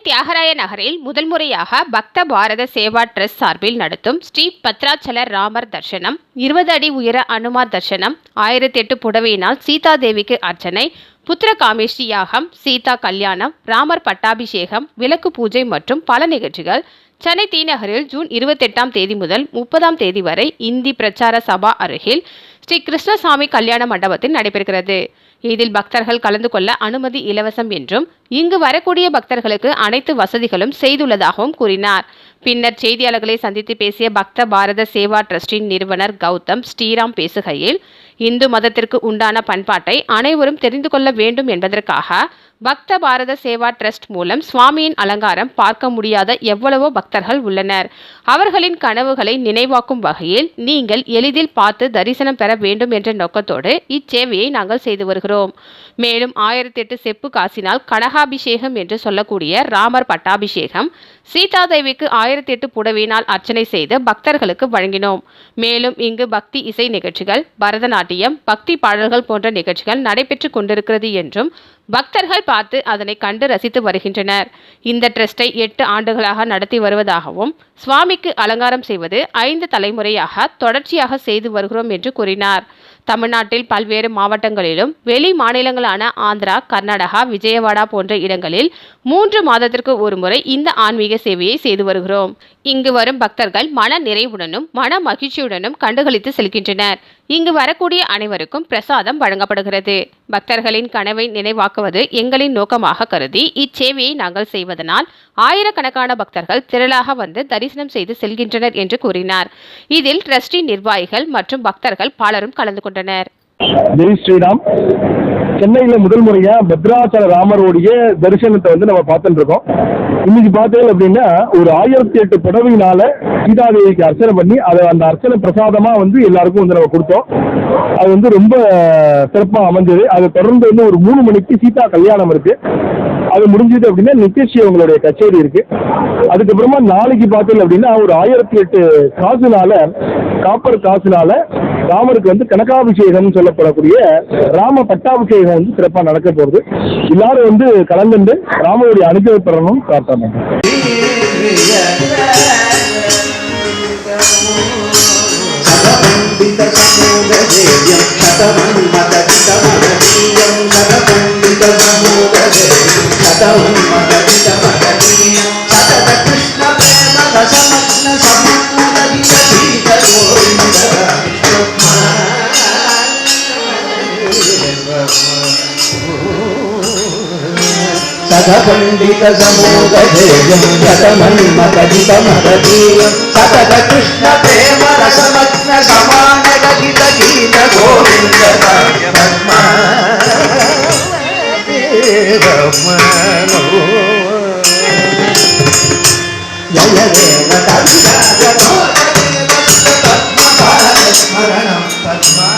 தியாகராய நகரில் முதல் முறையாக பக்த பாரத சேவா ட்ரஸ்ட் சார்பில் நடத்தும் ஸ்ரீ பத்ராச்சல ராமர் தர்சனம், 20 அடி உயர அனுமார் தர்சனம், 1008 புடவையினால் சீதா தேவிக்கு அர்ச்சனை, புத்திர காமேஷ்டி யாகம், சீதா கல்யாணம், ராமர் பட்டாபிஷேகம், விளக்கு பூஜை மற்றும் பல நிகழ்ச்சிகள் சென்னை தீநகரில் ஜூன் 28ஆம் தேதி முதல் 30ஆம் தேதி வரை இந்தி பிரச்சார சபா அருகில் ஸ்ரீ கிருஷ்ணசாமி கல்யாண மண்டபத்தில் நடைபெறுகிறது. இதில் பக்தர்கள் கலந்து கொள்ள அனுமதி இலவசம் என்றும் இங்கு வரக்கூடிய பக்தர்களுக்கு அனைத்து வசதிகளும் செய்துள்ளதாகவும் கூறினார். பின்னர் செய்தியாளர்களை சந்தித்து பேசிய பக்த பாரத சேவா ட்ரஸ்டின் நிறுவனர் கௌதம் ஸ்ரீராம் பேசுகையில், இந்து மதத்திற்கு உண்டான பண்பாட்டை அனைவரும் தெரிந்து கொள்ள வேண்டும் என்பதற்காக பக்த பாரத சேவா ட்ரஸ்ட் மூலம் சுவாமியின் அலங்காரம் பார்க்க முடியாத எவ்வளவோ பக்தர்கள் உள்ளனர். அவர்களின் கனவுகளை நினைவாக்கும் வகையில் நீங்கள் எளிதில் பார்த்து தரிசனம் பெற வேண்டும் என்ற நோக்கத்தோடு இச்சேவையை நாங்கள் செய்து வருகிறோம். மேலும் 1008 செப்பு காசினால் கனகாபிஷேகம் என்று சொல்லக்கூடிய ராமர் பட்டாபிஷேகம், சீதாதேவிக்கு 1008 புடவையினால் அர்ச்சனை செய்து பக்தர்களுக்கு வழங்கினோம். மேலும் இங்கு பக்தி இசை நிகழ்ச்சிகள், பரதநாட்டியம், பக்தி பாடல்கள் போன்ற நிகழ்ச்சிகள் நடைபெற்று கொண்டிருக்கிறது என்றும் பக்தர்கள் பார்த்து அதனை கண்டு ரசித்து வருகின்றனர். இந்த ட்ரஸ்டை 8 ஆண்டுகளாக நடத்தி வருவதாகவும் சுவாமிக்கு அலங்காரம் செய்வது 5 தலைமுறையாக தொடர்ச்சியாக செய்து வருகிறோம் என்று கூறினார். தமிழ்நாட்டில் பல்வேறு மாவட்டங்களிலும் வெளி மாநிலங்களான ஆந்திரா, கர்நாடகா, விஜயவாடா போன்ற இடங்களில் 3 மாதத்திற்கு ஒரு முறை இந்த ஆன்மீக சேவையை செய்து வருகிறோம். இங்கு வரும் பக்தர்கள் மன நிறைவுடனும் மன மகிழ்ச்சியுடனும் கண்டுகளித்து செல்கின்றனர். இங்கு வரக்கூடிய அனைவருக்கும் பிரசாதம் வழங்கப்படுகிறது. பக்தர்களின் கனவை நினைவாக்குவது எங்களின் நோக்கமாக கருதி இச்சேவையை நாங்கள் செய்வதனால் ஆயிரக்கணக்கான பக்தர்கள் திரளாக வந்து தரிசனம் செய்து செல்கின்றனர் என்று கூறினார். இதில் ட்ரஸ்டின் நிர்வாகிகள் மற்றும் பக்தர்கள் பலரும் கலந்து கொண்டனர். ஜெய் ஸ்ரீராம். சென்னையில முதல் முறையா பத்ராச்சல ராமருடைய தரிசனத்தை நம்ம பார்த்துட்டு இருக்கோம். இன்னைக்கு பார்த்தீங்க அப்படின்னா ஒரு 1008 புடவையினால சீதாதேவிக்கு அர்ச்சனை பண்ணி அதை அந்த அர்ச்சனை பிரசாதமா எல்லாருக்கும் நம்ம கொடுத்தோம். அது ரொம்ப சிறப்பா அமைஞ்சது. அதை தொடர்ந்து ஒரு 3 மணிக்கு சீதா கல்யாணம் இருக்கு. அது முடிஞ்சது அப்படின்னா நித்யஸ்ரீ அவங்களுடைய கச்சேரி இருக்கு. அதுக்கப்புறமா நாளைக்கு பார்த்தீங்க அப்படின்னா ஒரு 1008 காசுனால, காப்பர் காசுனால ராமருக்கு கனகாபிஷேகம் சொல்லப்படக்கூடிய ராம பட்டாபிஷேகம் சிறப்பா நடக்க போகுது. எல்லாரும் கலந்து ராமனுடைய அனுகிரகம் பெறணும் பிரார்த்தனை. पंडित समोदधेयं शतमन्मकजितमदीयं सतत कृष्ण प्रेम रसमग्न समानगदित गीत गोविन्द जय देव स्मरणं पद्मा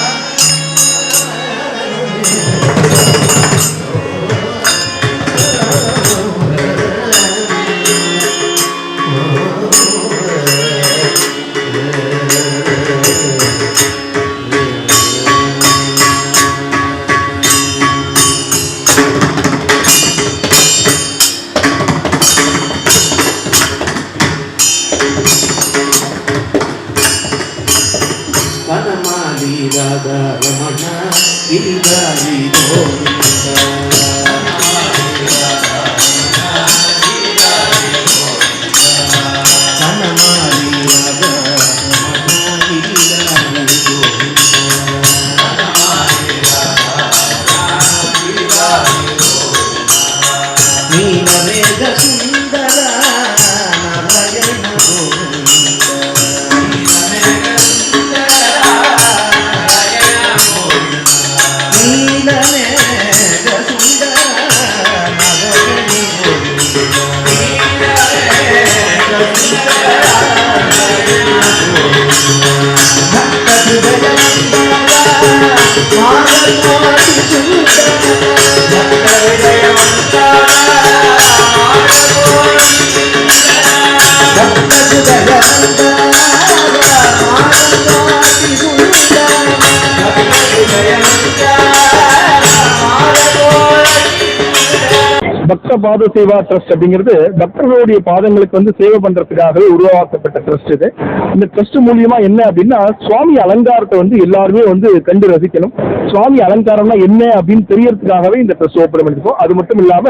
பக்த பாத சேவா ட்ரஸ்ட் அப்படிங்கிறது பக்தர்களுடைய பாதங்களுக்கு வந்து சேவை பண்றதுக்காகவே உருவாக்கப்பட்ட ட்ரஸ்ட் இது. இந்த ட்ரஸ்ட் மூலியமா என்ன அப்படின்னா, சுவாமி அலங்காரத்தை வந்து எல்லாருமே வந்து கண்டு ரசிக்கணும். சுவாமி அலங்காரம்னா என்ன அப்படின்னு தெரியறதுக்காகவே இந்த ட்ரஸ்ட் ஓபன் பண்ணிருக்கோம். அது மட்டும் இல்லாம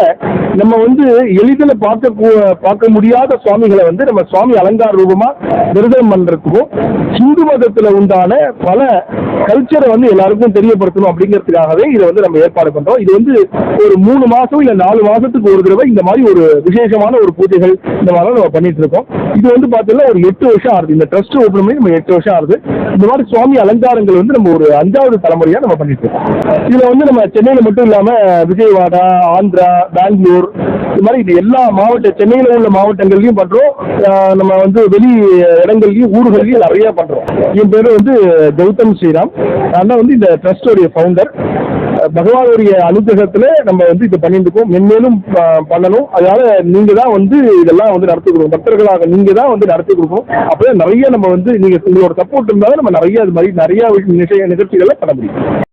நம்ம வந்து எளிதில் பார்க்க முடியாத சுவாமிகளை வந்து நம்ம சுவாமி அலங்கார ரூபமா விரதம் பண்றதுக்கும், ஹிந்து மதத்துல உண்டான பல கல்ச்சரை வந்து எல்லாருக்கும் தெரியப்படுத்தணும் அப்படிங்கிறதுக்காகவே இதை வந்து நம்ம ஏற்பாடு பண்றோம். இது வந்து ஒரு 3 மாசம் இல்ல 4 மாசத்துக்கு ஒரு தடவை இந்த மாதிரி ஒரு விசேஷமான ஒரு பூஜைகள் இந்த மாதிரி நம்ம பண்ணிட்டு இருக்கோம். இது வந்து பாத்தீங்கன்னா ஒரு 8 வருஷம் ஆகுது. இந்த ட்ரஸ்ட் ஓபன் பண்ணி நம்ம 8 வருஷம் ஆகுது. இந்த மாதிரி சுவாமி அலங்காரங்கள் வந்து நம்ம ஒரு 5வது தலைமுறையா நம்ம பண்ணிட்டு இருக்கோம். இதுல வந்து நம்ம சென்னையில மட்டும் இல்லாம விஜயவாடா, ஆந்திரா, பெங்களூர், இது மாதிரி இது எல்லா சென்னையில உள்ள மாவட்டங்கள்லயும் பண்றோம். நம்ம வந்து வெளி இடங்கள்லயும் ஊர்கள்லயும் நிறைய பண்றோம். என் பேரு வந்து கௌதம் ஸ்ரீராம். நான் தான் வந்து இந்த ட்ரஸ்டோடைய ஃபவுண்டர். பகவானுடைய அனுகிரகத்துல நம்ம வந்து இது பண்ணிட்டு இருக்கோம். மென்மேலும் பண்ணணும். அதனால நீங்க தான் வந்து இதெல்லாம் வந்து நடத்தி கொடுக்கணும். பக்தர்களாக நீங்க தான் வந்து நடத்தி கொடுக்கணும். அப்பதான் நிறைய நம்ம வந்து நீங்க உங்களோட சப்போர்ட் இருந்தாலும் நம்ம நிறைய அது மாதிரி நிறைய நிகழ்ச்சிகளை பண்ண முடியும்.